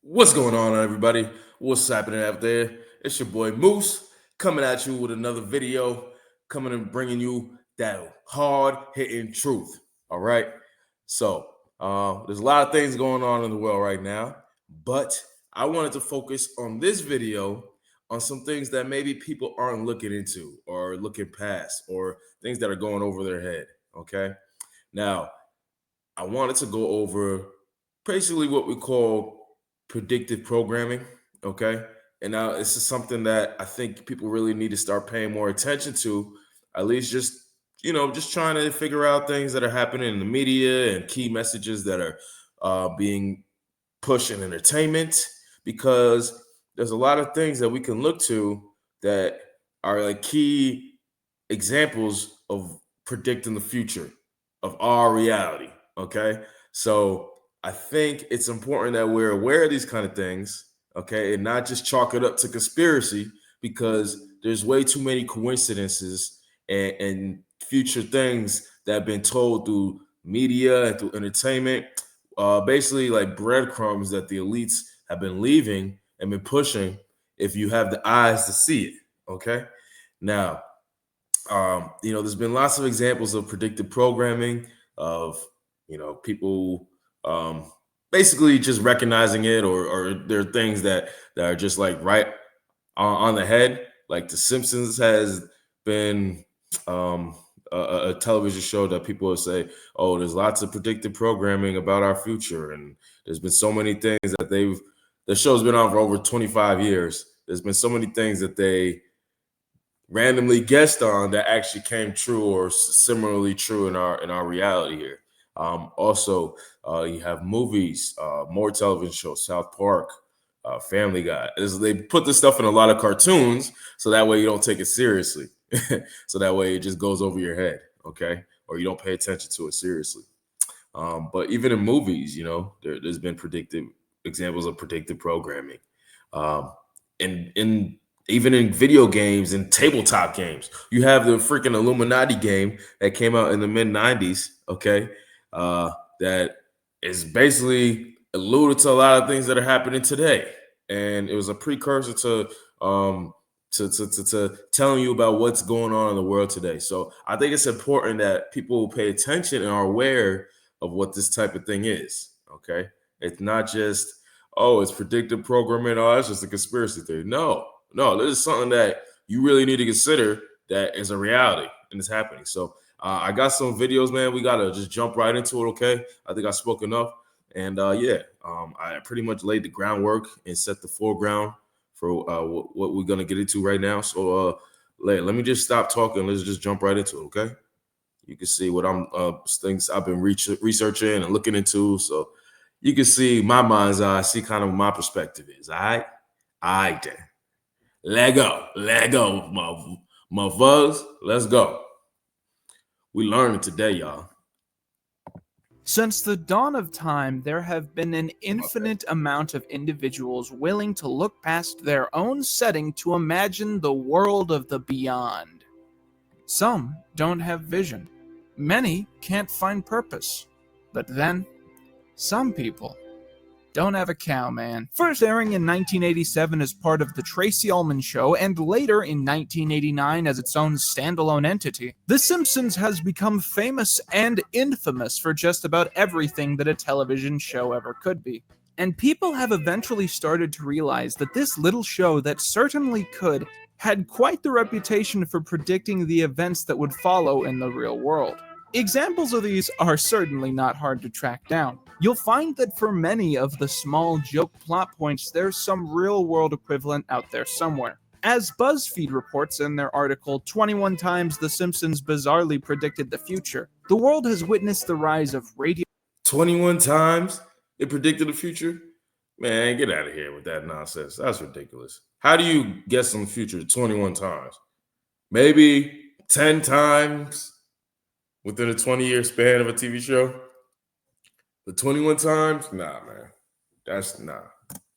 What's going on, everybody? What's happening out there? It's your boy Moose coming at you with another video, coming and bringing you that hard hitting truth. All right. So, there's a lot of things going on in the world right now, but I wanted to focus on this video on some things that maybe people aren't looking into or looking past or things that are going over their head. Okay. Now, I wanted to go over basically what we call predictive programming. Okay. And now this is something that I think people really need to start paying more attention to, at least just trying to figure out things that are happening in the media and key messages that are being pushed in entertainment, because there's a lot of things that we can look to that are like key examples of predicting the future of our reality. Okay. So I think it's important that we're aware of these kind of things. Okay. And not just chalk it up to conspiracy, because there's way too many coincidences and future things that have been told through media and through entertainment. Basically, like breadcrumbs that the elites have been leaving and been pushing if you have the eyes to see it. Okay. Now, there's been lots of examples of predictive programming of, people basically just recognizing it, or there are things that are just like right on the head. Like The Simpsons has been a television show that people will say, oh, there's lots of predictive programming about our future. And there's been so many things that the show's been on for over 25 years. There's been so many things that they randomly guessed on that actually came true or similarly true in our reality here. Also, you have movies, more television shows, South Park, Family Guy. They put this stuff in a lot of cartoons, so that way you don't take it seriously. So that way it just goes over your head, okay? Or you don't pay attention to it seriously. But even in movies, there's been predictive examples of predictive programming. And even in video games and tabletop games, you have the freaking Illuminati game that came out in the mid 90s, okay? That is basically alluded to a lot of things that are happening today. And it was a precursor to telling you about what's going on in the world today. So I think it's important that people pay attention and are aware of what this type of thing is. Okay. It's not just, oh, it's predictive programming. Oh, that's just a conspiracy theory. No, this is something that you really need to consider that is a reality and it's happening. So I got some videos, man. We got to just jump right into it. Okay. I think I spoke enough. And I pretty much laid the groundwork and set the foreground for what we're going to get into right now. So let me just stop talking. Let's just jump right into it. Okay. You can see what things I've been researching and looking into. So you can see my mind's eye, see kind of what my perspective is. All right. All right, then. Let go, my fuzz. Let's go. We learning today, y'all. Since the dawn of time, there have been an infinite amount of individuals willing to look past their own setting to imagine the world of the beyond. Some don't have vision. Many can't find purpose. But then, some people don't have a cow, man. First airing in 1987 as part of The Tracy Ullman Show, and later in 1989 as its own standalone entity, The Simpsons has become famous and infamous for just about everything that a television show ever could be. And people have eventually started to realize that this little show that certainly could had quite the reputation for predicting the events that would follow in the real world. Examples of these are certainly not hard to track down. You'll find that for many of the small joke plot points, there's some real-world equivalent out there somewhere. As BuzzFeed reports in their article, 21 times The Simpsons bizarrely predicted the future, the world has witnessed the rise of radio... 21 times it predicted the future? Man, get out of here with that nonsense. That's ridiculous. How do you guess on the future 21 times? Maybe 10 times within a 20-year span of a TV show? But 21 times? Nah, man. That's nah.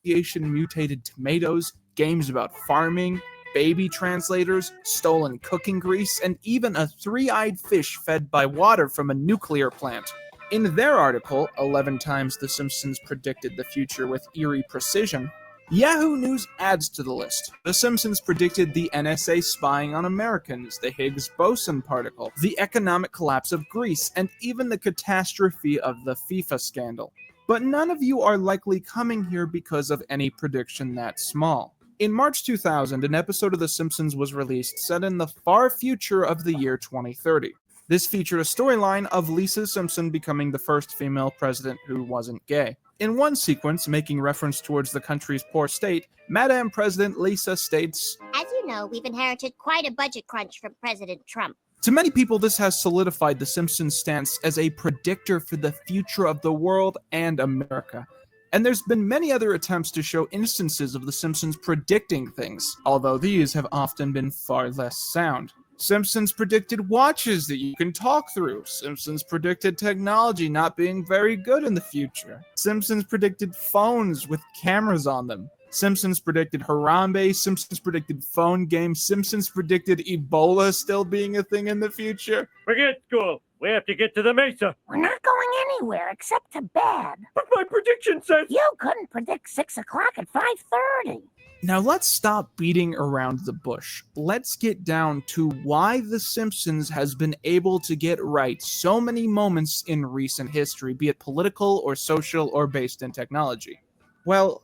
Mutated tomatoes, games about farming, baby translators, stolen cooking grease, and even a three-eyed fish fed by water from a nuclear plant. In their article, 11 times The Simpsons predicted the future with eerie precision, Yahoo News adds to the list. The Simpsons predicted the NSA spying on Americans, the Higgs boson particle, the economic collapse of Greece, and even the catastrophe of the FIFA scandal. But none of you are likely coming here because of any prediction that small. In March 2000, an episode of The Simpsons was released set in the far future of the year 2030. This featured a storyline of Lisa Simpson becoming the first female president who wasn't gay. In one sequence, making reference towards the country's poor state, Madam President Lisa states, "As you know, we've inherited quite a budget crunch from President Trump." To many people, this has solidified The Simpsons' stance as a predictor for the future of the world and America. And there's been many other attempts to show instances of The Simpsons predicting things, although these have often been far less sound. Simpsons predicted watches that you can talk through. Simpsons predicted technology not being very good in the future. Simpsons predicted phones with cameras on them. Simpsons predicted Harambe. Simpsons predicted phone games. Simpsons predicted Ebola still being a thing in the future. Forget school. We have to get to the mesa. We're not going anywhere except to bed. But my prediction says... You couldn't predict 6 o'clock at 5:30. Now let's stop beating around the bush. Let's get down to why The Simpsons has been able to get right so many moments in recent history, be it political or social or based in technology. Well,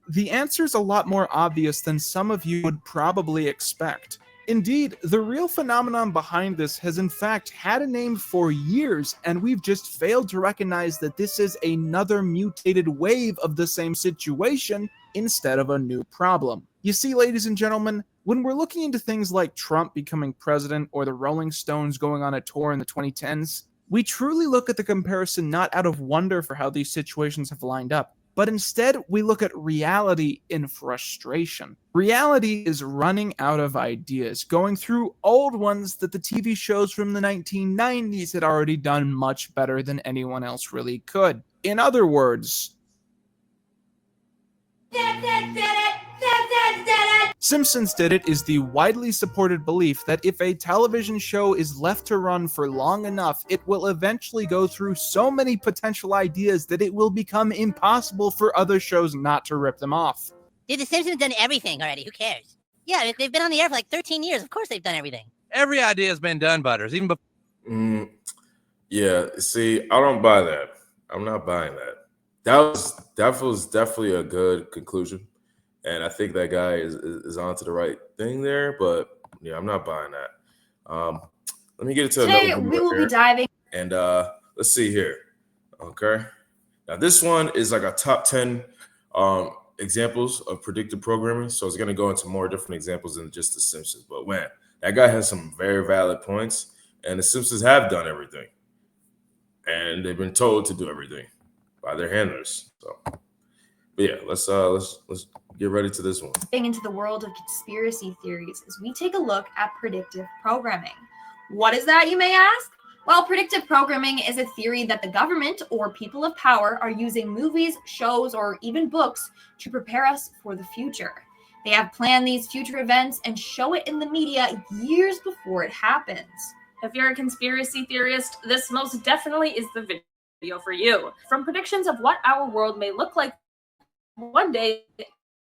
the answer's a lot more obvious than some of you would probably expect. Indeed, the real phenomenon behind this has in fact had a name for years, and we've just failed to recognize that this is another mutated wave of the same situation instead of a new problem. You see, ladies and gentlemen, when we're looking into things like Trump becoming president or the Rolling Stones going on a tour in the 2010s, we truly look at the comparison not out of wonder for how these situations have lined up, but instead we look at reality in frustration. Reality is running out of ideas, going through old ones that the TV shows from the 1990s had already done much better than anyone else really could. In other words, Simpsons Did It is the widely supported belief that if a television show is left to run for long enough, it will eventually go through so many potential ideas that it will become impossible for other shows not to rip them off. Dude, The Simpsons done everything already. Who cares? Yeah, they've been on the air for like 13 years. Of course they've done everything. Every idea has been done, Butters, even before. Yeah, see, I don't buy that. I'm not buying that. That was definitely a good conclusion. And I think that guy is onto the right thing there, but yeah, I'm not buying that. Let me get into Today another we will be diving. And let's see here. Okay. Now this one is like a top 10 examples of predictive programming. So it's gonna go into more different examples than just The Simpsons. But man, that guy has some very valid points. And The Simpsons have done everything. And they've been told to do everything by their handlers. So but yeah, let's get ready to this one. Into the world of conspiracy theories as we take a look at predictive programming. What is that, you may ask? Well, predictive programming is a theory that the government or people of power are using movies, shows, or even books to prepare us for the future. They have planned these future events and show it in the media years before it happens. If you're a conspiracy theorist, this most definitely is the video for you. From predictions of what our world may look like one day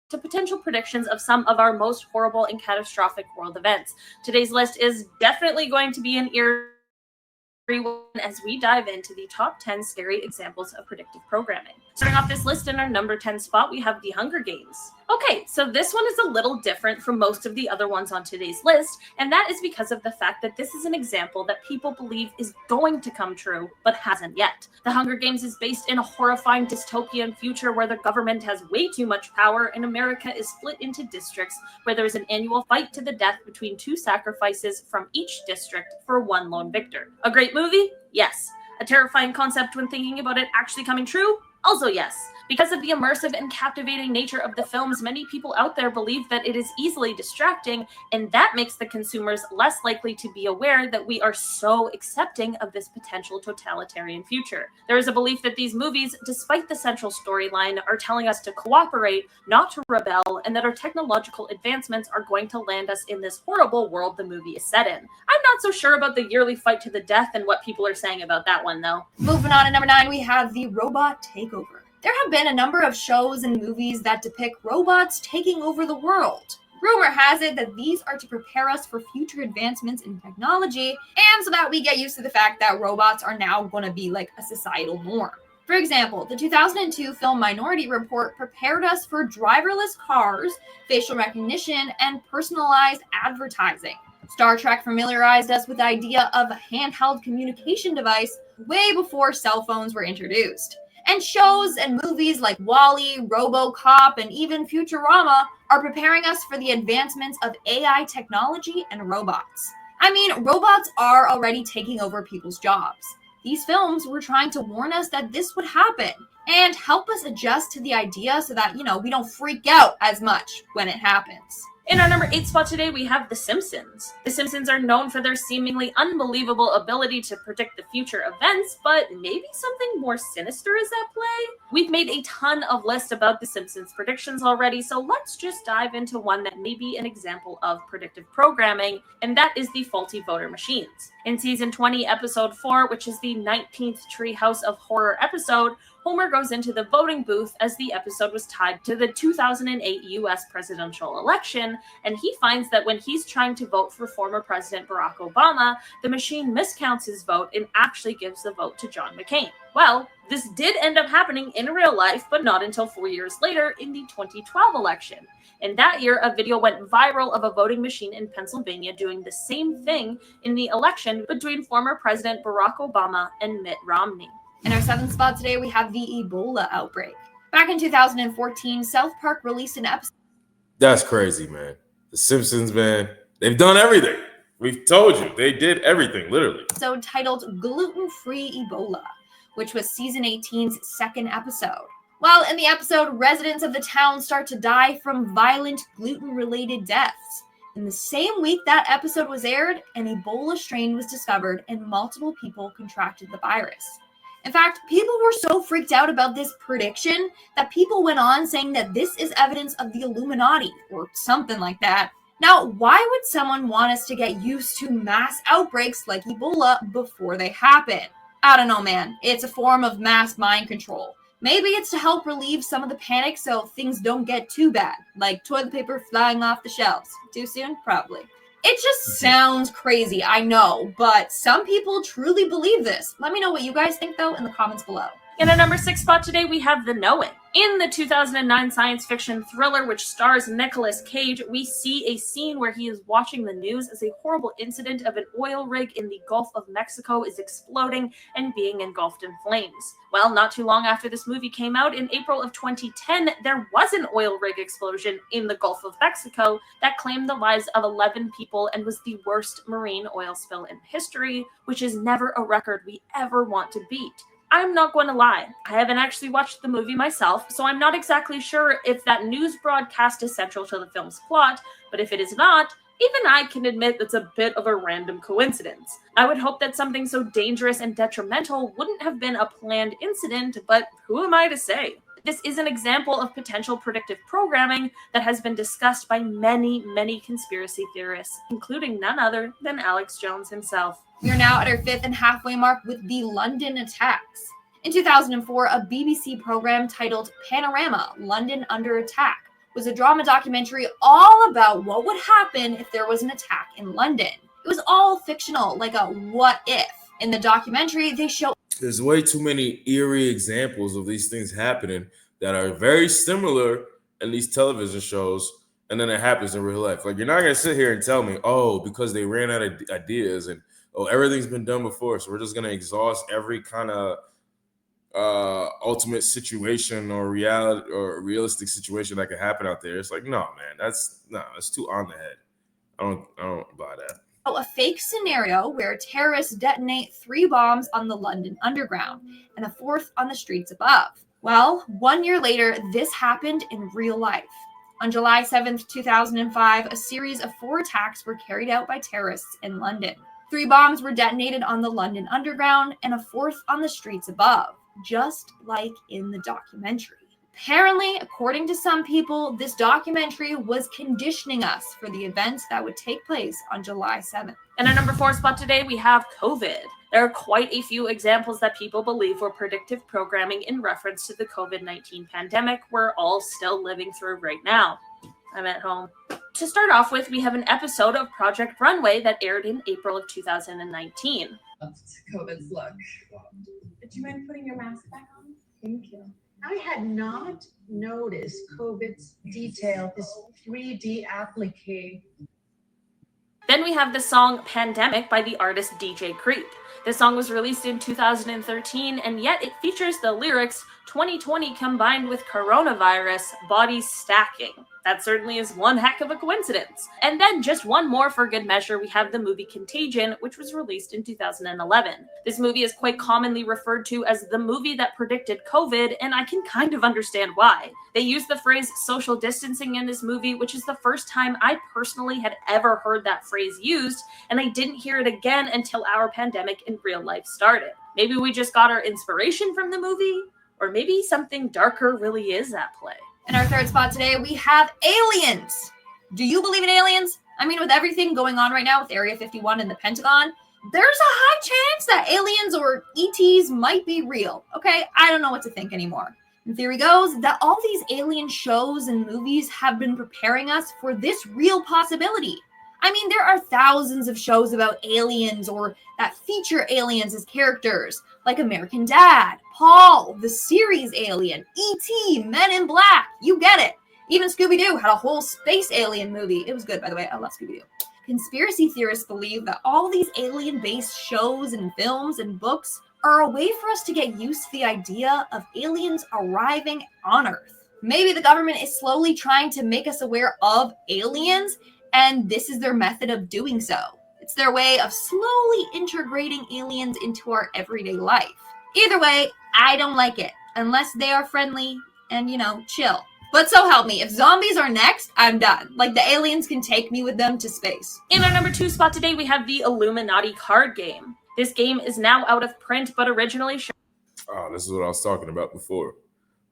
to potential predictions of some of our most horrible and catastrophic world events. Today's list is definitely going to be an eerie one as we dive into the top 10 scary examples of predictive programming. Starting off this list in our number 10 spot, we have The Hunger Games. Okay, so this one is a little different from most of the other ones on today's list, and that is because of the fact that this is an example that people believe is going to come true, but hasn't yet. The Hunger Games is based in a horrifying dystopian future where the government has way too much power and America is split into districts where there is an annual fight to the death between two sacrifices from each district for one lone victor. A great movie? Yes. A terrifying concept when thinking about it actually coming true? Also yes. Because of the immersive and captivating nature of the films, many people out there believe that it is easily distracting, and that makes the consumers less likely to be aware that we are so accepting of this potential totalitarian future. There is a belief that these movies, despite the central storyline, are telling us to cooperate, not to rebel, and that our technological advancements are going to land us in this horrible world the movie is set in. I'm not so sure about the yearly fight to the death and what people are saying about that one, though. Moving on to number 9, we have the robot takeover. There have been a number of shows and movies that depict robots taking over the world. Rumor has it that these are to prepare us for future advancements in technology, and so that we get used to the fact that robots are now going to be like a societal norm. For example, the 2002 film Minority Report prepared us for driverless cars, facial recognition, and personalized advertising. Star Trek familiarized us with the idea of a handheld communication device way before cell phones were introduced. And shows and movies like WALL-E, RoboCop, and even Futurama are preparing us for the advancements of AI technology and robots. I mean, robots are already taking over people's jobs. These films were trying to warn us that this would happen and help us adjust to the idea so that, we don't freak out as much when it happens. In our number 8 spot today, we have The Simpsons. The Simpsons are known for their seemingly unbelievable ability to predict the future events, but maybe something more sinister is at play? We've made a ton of lists about The Simpsons predictions already, so let's just dive into one that may be an example of predictive programming, and that is the faulty voter machines. In season 20, episode 4, which is the 19th Treehouse of Horror episode, Homer goes into the voting booth as the episode was tied to the 2008 US presidential election, and he finds that when he's trying to vote for former President Barack Obama, the machine miscounts his vote and actually gives the vote to John McCain. Well, this did end up happening in real life, but not until 4 years later in the 2012 election. And that year, a video went viral of a voting machine in Pennsylvania doing the same thing in the election between former President Barack Obama and Mitt Romney. In our 7th spot today, we have the Ebola outbreak. Back in 2014, South Park released an episode. That's crazy, man. The Simpsons, man, they've done everything. We've told you, they did everything, literally. So titled Gluten-Free Ebola, which was season 18's second episode. Well, in the episode, residents of the town start to die from violent gluten-related deaths. In the same week that episode was aired, an Ebola strain was discovered and multiple people contracted the virus. In fact, people were so freaked out about this prediction that people went on saying that this is evidence of the Illuminati or something like that. Now, why would someone want us to get used to mass outbreaks like Ebola before they happen? I don't know, man. It's a form of mass mind control. Maybe it's to help relieve some of the panic so things don't get too bad, like toilet paper flying off the shelves. Too soon? Probably. It just sounds crazy, I know, but some people truly believe this. Let me know what you guys think, though, in the comments below. In our number 6 spot today, we have The Knowing. In the 2009 science fiction thriller, which stars Nicolas Cage, we see a scene where he is watching the news as a horrible incident of an oil rig in the Gulf of Mexico is exploding and being engulfed in flames. Well, not too long after this movie came out, in April of 2010, there was an oil rig explosion in the Gulf of Mexico that claimed the lives of 11 people and was the worst marine oil spill in history, which is never a record we ever want to beat. I'm not going to lie, I haven't actually watched the movie myself, so I'm not exactly sure if that news broadcast is central to the film's plot, but if it is not, even I can admit that's a bit of a random coincidence. I would hope that something so dangerous and detrimental wouldn't have been a planned incident, but who am I to say? This is an example of potential predictive programming that has been discussed by many, many conspiracy theorists, including none other than Alex Jones himself. We are now at our 5th and halfway mark with the London attacks. In 2004, a BBC program titled Panorama, London Under Attack, was a drama documentary all about what would happen if there was an attack in London. It was all fictional, like a what if. In the documentary, they show There's way too many eerie examples of these things happening that are very similar in these television shows, and then it happens in real life. Like, you're not going to sit here and tell me, oh, because they ran out of ideas and everything's been done before, so we're just going to exhaust every kind of ultimate situation or reality or realistic situation that could happen out there. It's like, no, man, that's too on the head. I don't buy that. a fake scenario where terrorists detonate 3 bombs on the London Underground and a 4th on the streets above. Well, 1 year later, this happened in real life. On July 7th, 2005, a series of 4 attacks were carried out by terrorists in London. 3 bombs were detonated on the London Underground and a 4th on the streets above, just like in the documentary. Apparently, according to some people, this documentary was conditioning us for the events that would take place on July 7th. In our number 4 spot today, we have COVID. There are quite a few examples that people believe were predictive programming in reference to the COVID-19 pandemic we're all still living through right now. I'm at home. To start off with, we have an episode of Project Runway that aired in April of 2019. COVID's look. Do you mind putting your mask back on? Thank you. I had not noticed COVID's detail, this 3D applique. Then we have the song Pandemic by the artist DJ Creep. This song was released in 2013, and yet it features the lyrics 2020 combined with coronavirus, bodies stacking. That certainly is one heck of a coincidence. And then just one more for good measure, we have the movie Contagion, which was released in 2011. This movie is quite commonly referred to as the movie that predicted COVID, and I can kind of understand why. They use the phrase social distancing in this movie, which is the first time I personally had ever heard that phrase used, and I didn't hear it again until our pandemic in real life started. Maybe we just got our inspiration from the movie, or maybe something darker really is at play. In our 3rd spot today, we have aliens. Do you believe in aliens? I mean, with everything going on right now with Area 51 and the Pentagon, there's a high chance that aliens or ETs might be real. Okay, I don't know what to think anymore. The theory goes that all these alien shows and movies have been preparing us for this real possibility. I mean, there are thousands of shows about aliens or that feature aliens as characters, like American Dad, Paul, the series Alien, E.T., Men in Black, you get it. Even Scooby-Doo had a whole space alien movie. It was good, by the way. I love Scooby-Doo. Conspiracy theorists believe that all these alien-based shows and films and books are a way for us to get used to the idea of aliens arriving on Earth. Maybe the government is slowly trying to make us aware of aliens, and this is their method of doing so. It's their way of slowly integrating aliens into our everyday life. Either way, I don't like it, unless they are friendly and, chill. But so help me, if zombies are next, I'm done. Like, the aliens can take me with them to space. In our number 2 spot today, we have the Illuminati card game. This game is now out of print, but originally This is what I was talking about before.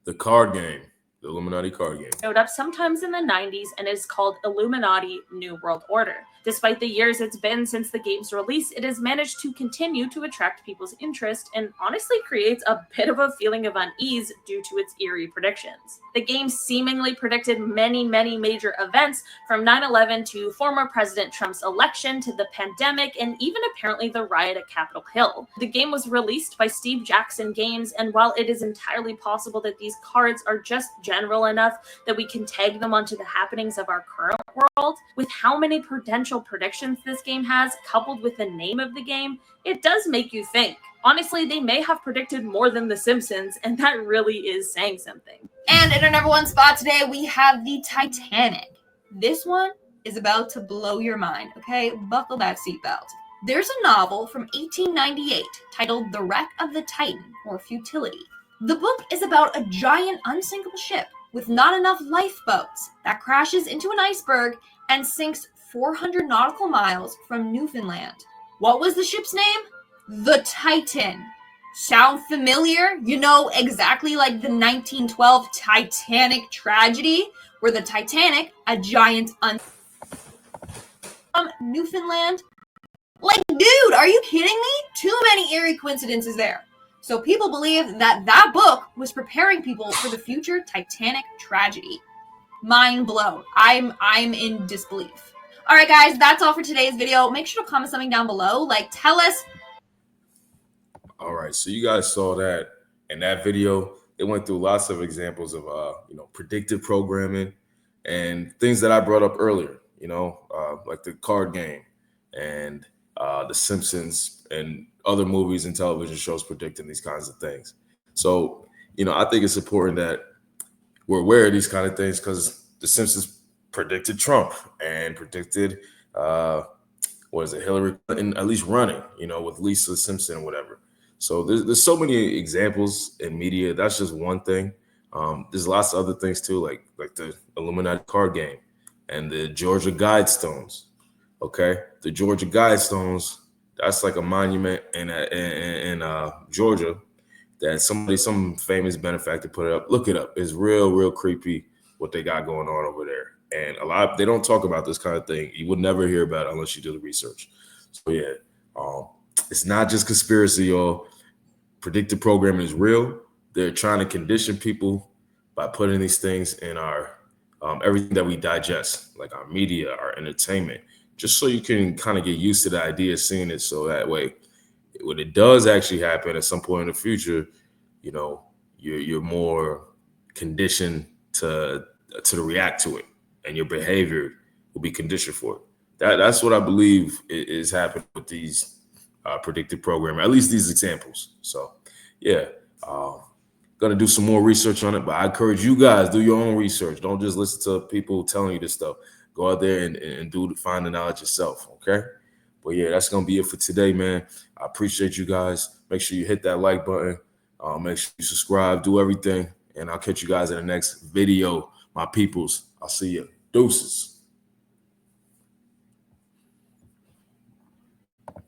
The card game. The Illuminati card game. showed up sometimes in the 90s and is called Illuminati New World Order. Despite the years it's been since the game's release, it has managed to continue to attract people's interest and honestly creates a bit of a feeling of unease due to its eerie predictions. The game seemingly predicted many major events, from 9/11 to former President Trump's election to the pandemic and even apparently the riot at Capitol Hill. The game was released by Steve Jackson Games, and while it is entirely possible that these cards are just general enough that we can tag them onto the happenings of our current world, with how many potential predictions this game has, coupled with the name of the game, it does make you think. Honestly, they may have predicted more than The Simpsons, and that really is saying something. And in our number 1 spot today, we have the Titanic. This one is about to blow your mind, okay? Buckle that seatbelt. There's a novel from 1898 titled The Wreck of the Titan, or Futility. The book is about a giant unsinkable ship with not enough lifeboats that crashes into an iceberg and sinks 400 nautical miles from Newfoundland. What was the ship's name? The Titan. Sound familiar? You know, exactly like the 1912 Titanic tragedy, where the Titanic, a giant from Newfoundland. Like, dude, are you kidding me? Too many eerie coincidences there. So people believe that book was preparing people for the future Titanic tragedy. Mind blown. I'm in disbelief. All right, guys, that's all for today's video. Make sure to comment something down below. Like, tell us. All right, so you guys saw that in that video. It went through lots of examples of predictive programming and things that I brought up earlier. Like the card game and the Simpsons and other movies and television shows predicting these kinds of things. So, I think it's important that we're aware of these kind of things, because the Simpsons predicted Trump and predicted, Hillary Clinton at least running, with Lisa Simpson or whatever. So there's so many examples in media. That's just one thing. There's lots of other things too, like the Illuminati card game and the Georgia Guidestones. Okay, the Georgia Guidestones. That's like a monument in Georgia that some famous benefactor put it up. Look it up. It's real creepy what they got going on over there. And they don't talk about this kind of thing. You would never hear about it unless you do the research. So yeah, it's not just conspiracy, y'all. Predictive programming is real. They're trying to condition people by putting these things in our everything that we digest, like our media, our entertainment, just so you can kind of get used to the idea of seeing it. So that way, when it does actually happen at some point in the future, you know, you're more conditioned to react to it, and your behavior will be conditioned for it. That's what I believe is happening with these predictive programming, at least these examples. So yeah, gonna do some more research on it, but I encourage you guys, do your own research. Don't just listen to people telling you this stuff. Go out there and find the knowledge yourself. Okay. But yeah, that's gonna be it for today, man. I appreciate you guys. Make sure you hit that like button. Make sure you subscribe, do everything, and I'll catch you guys in the next video, my peoples. I'll see you. Deuces.